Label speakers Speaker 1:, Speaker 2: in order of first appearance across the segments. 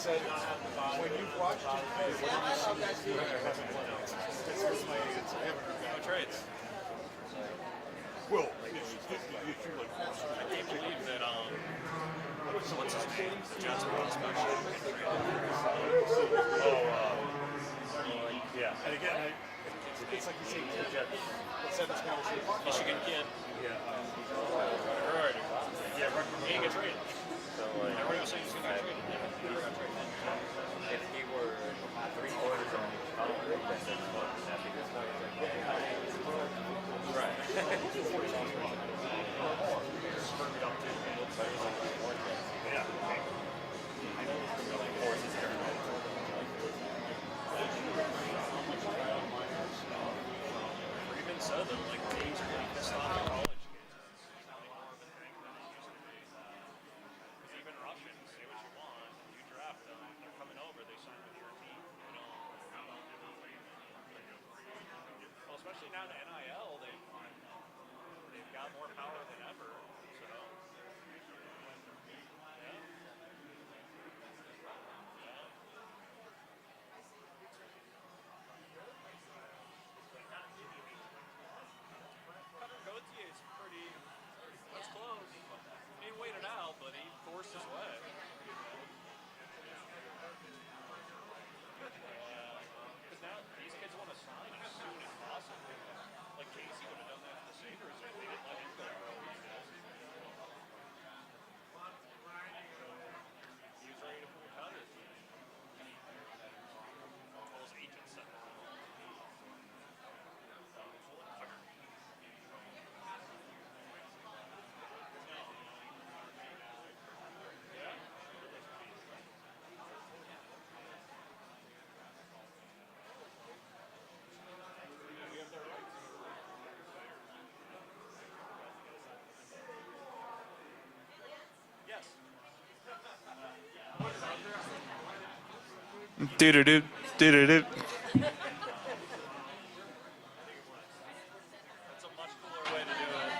Speaker 1: said when you've watched it, what do you see?
Speaker 2: No trades.
Speaker 1: Well, it's like
Speaker 2: I can't believe that, what's his name? The Jets prospect.
Speaker 1: yeah. And again, it's like you say, the Jets.
Speaker 2: Michigan kid.
Speaker 1: Yeah.
Speaker 2: Right. Yeah, he didn't get traded. Everybody was saying he was going to get traded. He never got traded.
Speaker 3: If he were 3/4 of college, then that's what happy this way.
Speaker 2: Right.
Speaker 1: Yeah.
Speaker 2: Freeman said that like teams are really pissed off at college kids. It's not any more of a thing than it used to be. Because even Russians, say what you want, you draft them, they're coming over, they sign with your team. You know. Well, especially now in the NIL, they've got more power than ever. So. Is pretty. That's close. He waited out, but he forced his way. Because now these kids want to sign as soon as possible. Like Casey would have done that for the Sabres if they didn't let him go. He was ready to pull cut it. All his agents said that.
Speaker 4: Do-do-do, do-do-do.
Speaker 2: That's a much cooler way to do it.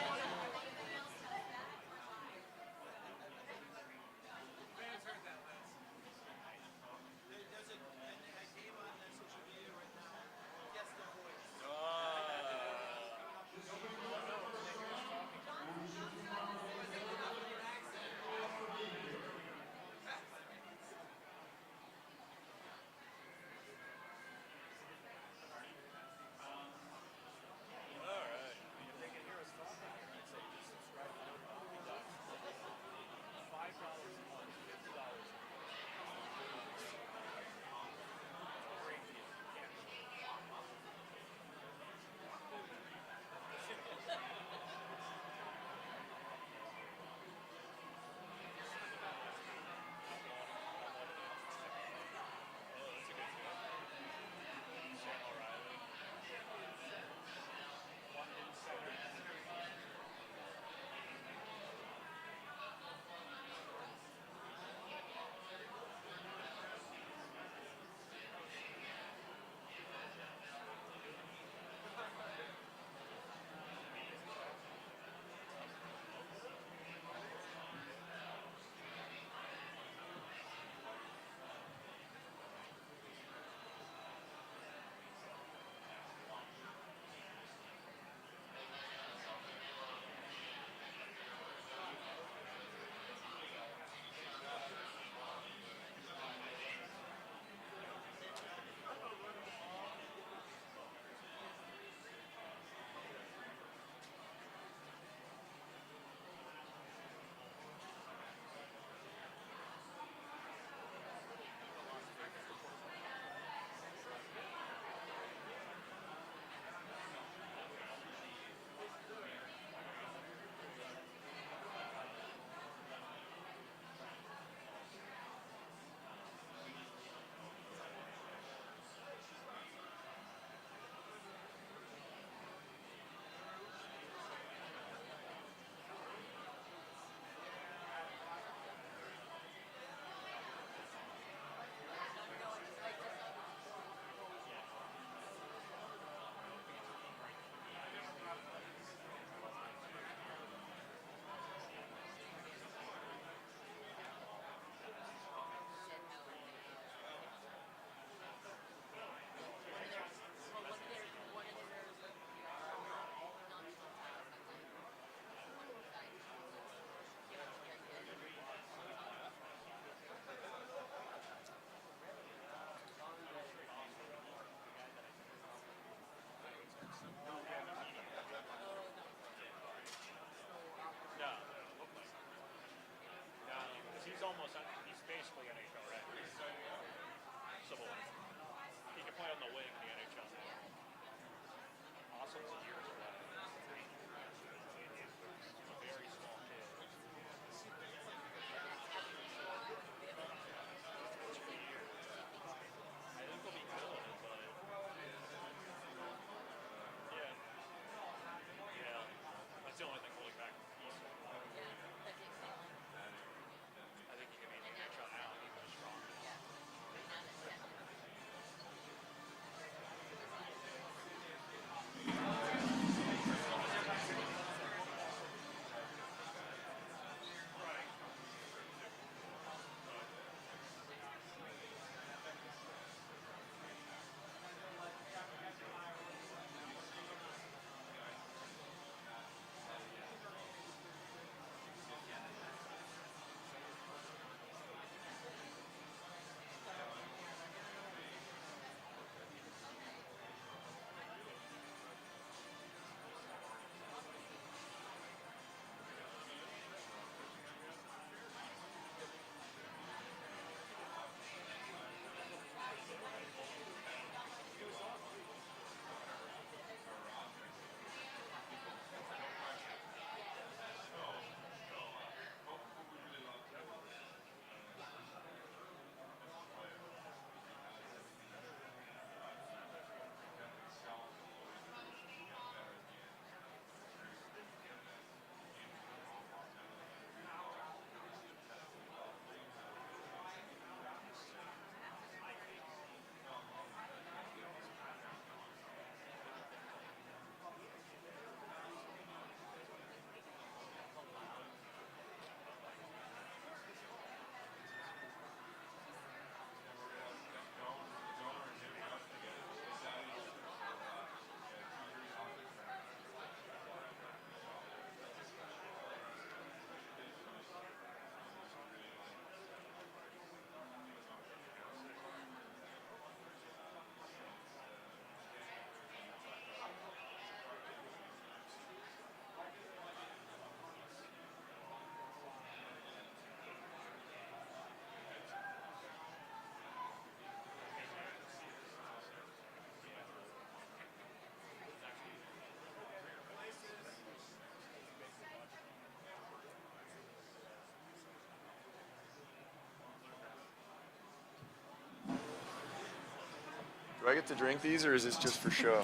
Speaker 4: Do I get to drink these, or is this just for show?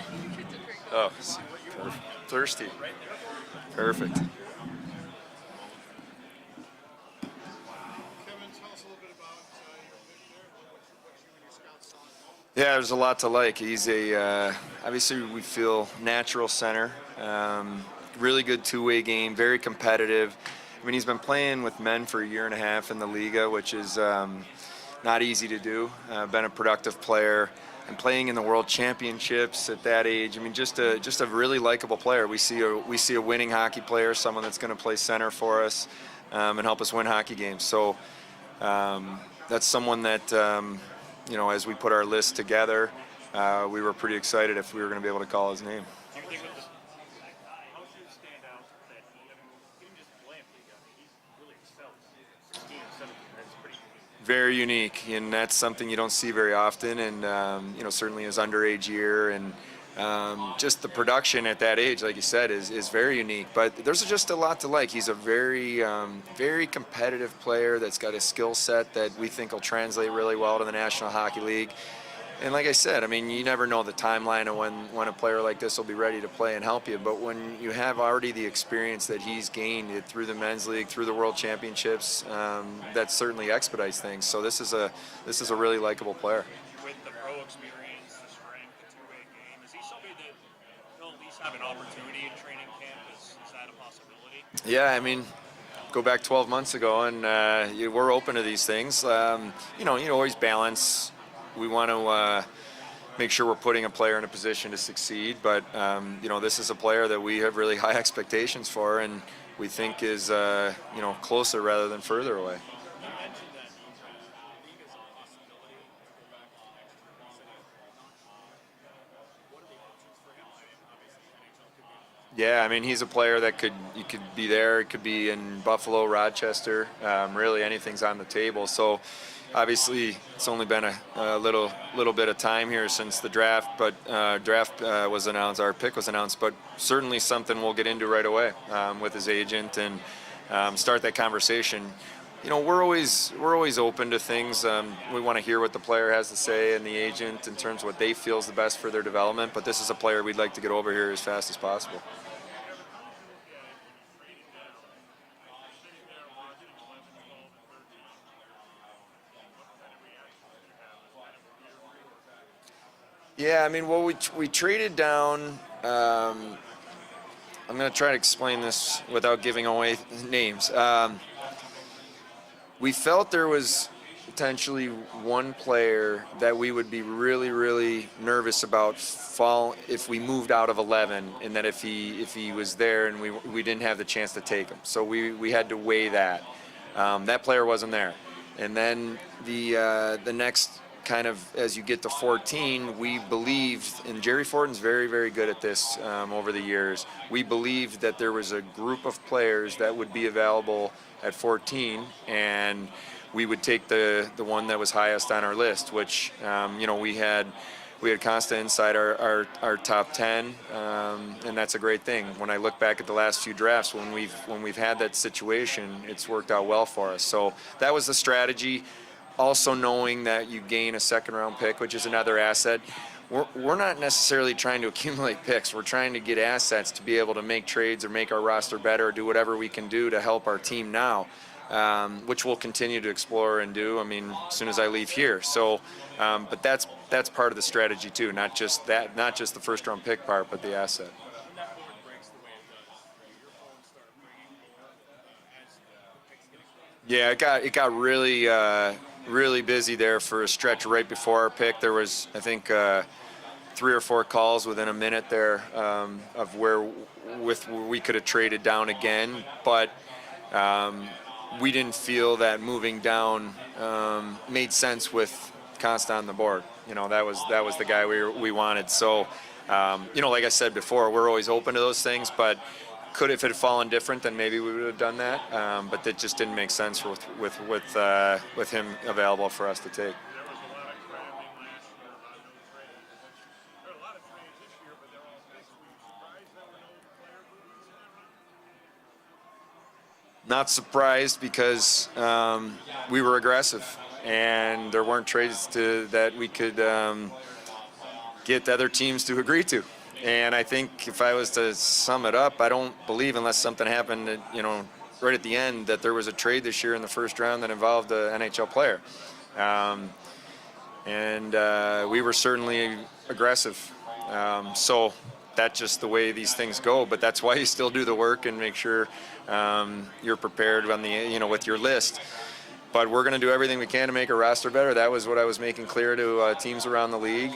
Speaker 4: Oh, thirsty. Perfect.
Speaker 1: Kevin, tell us a little bit about your pick there. What you and your scouts saw.
Speaker 4: Yeah, there's a lot to like. He's obviously we feel natural center, really good two-way game, very competitive. I mean, he's been playing with men for a year and a half in the Liga, which is not easy to do. Been a productive player and playing in the World Championships at that age. I mean, just a really likable player. We see a winning hockey player, someone that's going to play center for us and help us win hockey games. So that's someone that as we put our list together, we were pretty excited if we were going to be able to call his name.
Speaker 2: Do you think with this, how should it stand out that he didn't just play in Liga, he's really excelled. 16, 17, that's pretty unique.
Speaker 4: Very unique, and that's something you don't see very often. And certainly his underage year and just the production at that age, like you said, is very unique. But there's just a lot to like. He's a very very competitive player that's got a skill set that we think will translate really well to the National Hockey League. And like I said, I mean, you never know the timeline of when a player like this will be ready to play and help you. But when you have already the experience that he's gained through the men's league, through the World Championships, that certainly expedites things. So this is a really likable player.
Speaker 2: With the pro experience, the strength, the two-way game, is he somebody that he'll at least have an opportunity in training camp? Is that a possibility?
Speaker 4: Yeah, I mean, go back 12 months ago, and we're open to these things. You always balance. We want to make sure we're putting a player in a position to succeed, but this is a player that we have really high expectations for, and we think is closer rather than further away. Yeah, I mean, he's a player that could be there. It could be in Buffalo, Rochester. Really, anything's on the table. So, obviously, it's only been a little bit of time here since the draft, but draft was announced. Our pick was announced, but certainly something we'll get into right away with his agent and start that conversation. We're always open to things. We want to hear what the player has to say and the agent in terms of what they feel is the best for their development. But this is a player we'd like to get over here as fast as possible. Yeah, I mean, well, we traded down. I'm going to try to explain this without giving away names. We felt there was potentially one player that we would be really, really nervous about if we moved out of 11, and that if he was there and we didn't have the chance to take him. So we had to weigh that. That player wasn't there. And then the next kind of, as you get to 14, we believed, and Jerry Fortin's very, very good at this over the years, we believed that there was a group of players that would be available at 14, and we would take the one that was highest on our list, which we had Konsta inside our top 10, and that's a great thing. When I look back at the last few drafts, when we've had that situation, it's worked out well for us. So that was the strategy. Also knowing that you gain a second-round pick, which is another asset. We're not necessarily trying to accumulate picks. We're trying to get assets to be able to make trades or make our roster better or do whatever we can do to help our team now, which we'll continue to explore and do, I mean, as soon as I leave here. So, but that's part of the strategy too, not just the first-round pick part, but the asset. Yeah, it got really busy there for a stretch right before our pick. There was, I think, 3 or 4 calls within a minute there of where we could have traded down again, but we didn't feel that moving down made sense with Konsta on the board. That was the guy we wanted. So, like I said before, we're always open to those things, but if it had fallen different, then maybe we would have done that. But that just didn't make sense with him available for us to take. Not surprised because we were aggressive, and there weren't trades that we could get the other teams to agree to. And I think if I was to sum it up, I don't believe, unless something happened, right at the end, that there was a trade this year in the first round that involved an NHL player. And we were certainly aggressive. So that's just the way these things go. But that's why you still do the work and make sure you're prepared on with your list. But we're going to do everything we can to make our roster better. That was what I was making clear to teams around the league.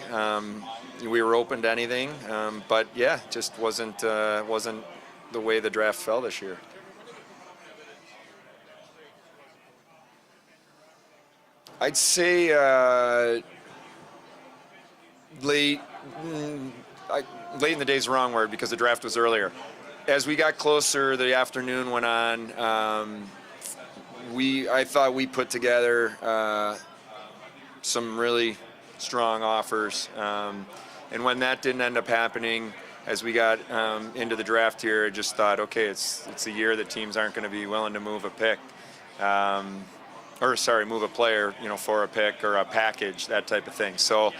Speaker 4: We were open to anything, but yeah, just wasn't the way the draft fell this year. I'd say late in the day is the wrong word because the draft was earlier. As we got closer, the afternoon went on. I thought we put together some really strong offers, and when that didn't end up happening, as we got into the draft here, I just thought, okay, it's a year that teams aren't going to be willing to move a pick, move a player, for a pick or a package, that type of thing. So,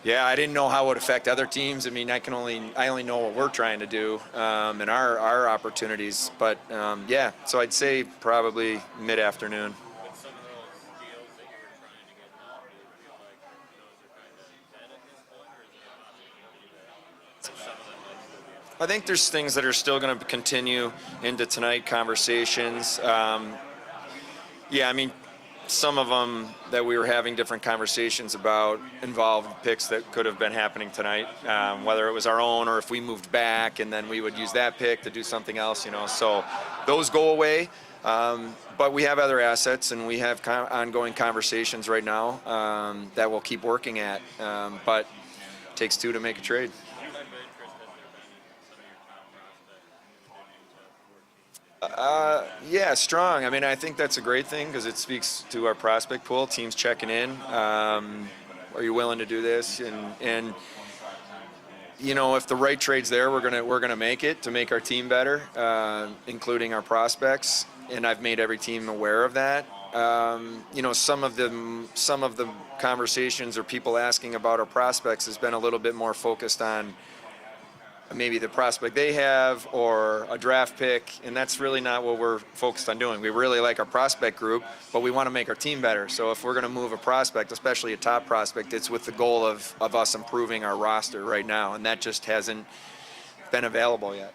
Speaker 4: yeah, I didn't know how it would affect other teams. I mean, I only know what we're trying to do and our opportunities. But yeah, so I'd say probably mid-afternoon.
Speaker 3: With some of those deals that you were trying to get now, do you feel like those are kind of dead at this point, or is there a possibility that some of them might still be?
Speaker 4: I think there's things that are still going to continue into tonight, conversations. Yeah, I mean, some of them that we were having different conversations about involved picks that could have been happening tonight, whether it was our own or if we moved back and then we would use that pick to do something else, So those go away. But we have other assets and we have ongoing conversations right now that we'll keep working at. But it takes two to make a trade. Yeah, strong. I mean, I think that's a great thing because it speaks to our prospect pool. Teams checking in. Are you willing to do this? And if the right trade's there, we're gonna make it to make our team better, including our prospects. And I've made every team aware of that. Some of the conversations or people asking about our prospects has been a little bit more focused on maybe the prospect they have or a draft pick, and that's really not what we're focused on doing. We really like our prospect group, but we want to make our team better. So if we're going to move a prospect, especially a top prospect, it's with the goal of us improving our roster right now, and that just hasn't been available yet.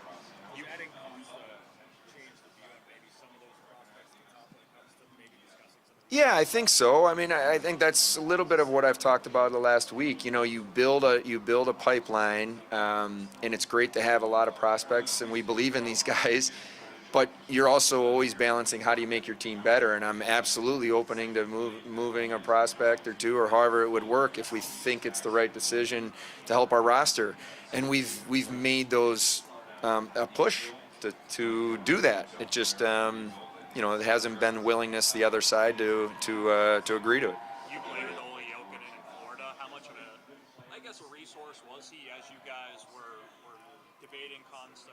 Speaker 1: You adding Konsta changed the view on maybe some of those prospects at the top when it comes to maybe discussing some of the.
Speaker 4: Yeah, I think so. I mean, I think that's a little bit of what I've talked about the last week. You build a pipeline, and it's great to have a lot of prospects, and we believe in these guys. But you're also always balancing how do you make your team better. And I'm absolutely opening to moving a prospect or two, or however it would work if we think it's the right decision to help our roster. And we've made those a push to do that. It just it hasn't been willingness the other side to agree to it.
Speaker 2: You played with Ole Jokinen in Florida. How much of a resource was he as you guys were debating Konsta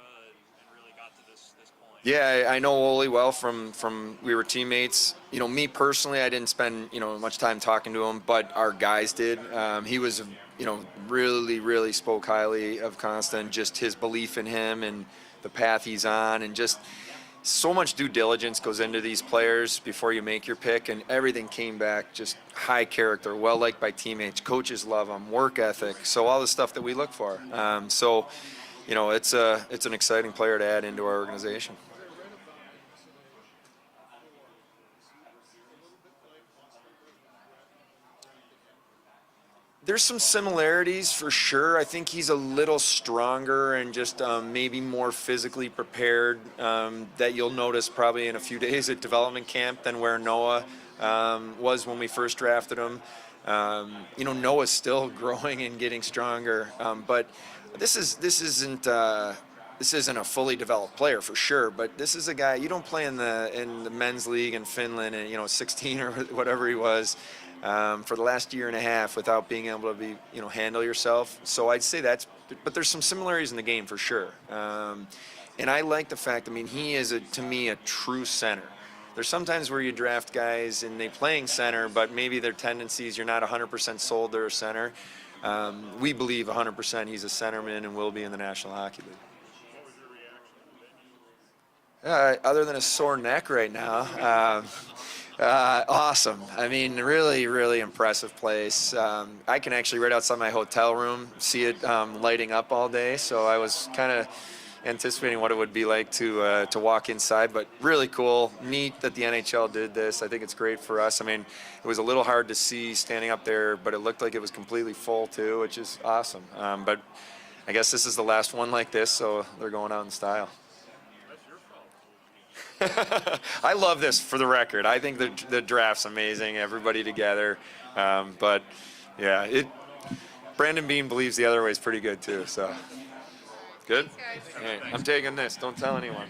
Speaker 2: and really got to this point?
Speaker 4: Yeah, I know Ole well from we were teammates. Me personally, I didn't spend much time talking to him, but our guys did. He was really spoke highly of Konsta and just his belief in him and the path he's on, and just so much due diligence goes into these players before you make your pick, and everything came back just high character, well liked by teammates, coaches love them, work ethic, so all the stuff that we look for. It's an exciting player to add into our organization. There's some similarities for sure. I think he's a little stronger and just maybe more physically prepared that you'll notice probably in a few days at development camp than where Noah was when we first drafted him. Noah's still growing and getting stronger, but this isn't a fully developed player for sure. But this is a guy you don't play in the men's league in Finland and 16 or whatever he was. For the last year and a half without being able to handle yourself. So I'd say but there's some similarities in the game for sure. And I like the fact, he is to me a true center. There's sometimes where you draft guys and they playing center, but maybe their tendencies, you're not 100% sold they're a center. we believe 100% he's a centerman and will be in the National Hockey League. Other than a sore neck right now, awesome. I mean, really, really impressive place. I can actually, right outside my hotel room, see it lighting up all day. So I was kind of anticipating what it would be like to walk inside, but really cool. Neat that the NHL did this. I think it's great for us. I mean, it was a little hard to see standing up there, but it looked like it was completely full too, which is awesome. But I guess this is the last one like this, so they're going out in style. I love this, for the record. I think the draft's amazing, everybody together. But yeah, Brandon Bean believes the other way is pretty good too. So good. Hey, I'm taking this. Don't tell anyone.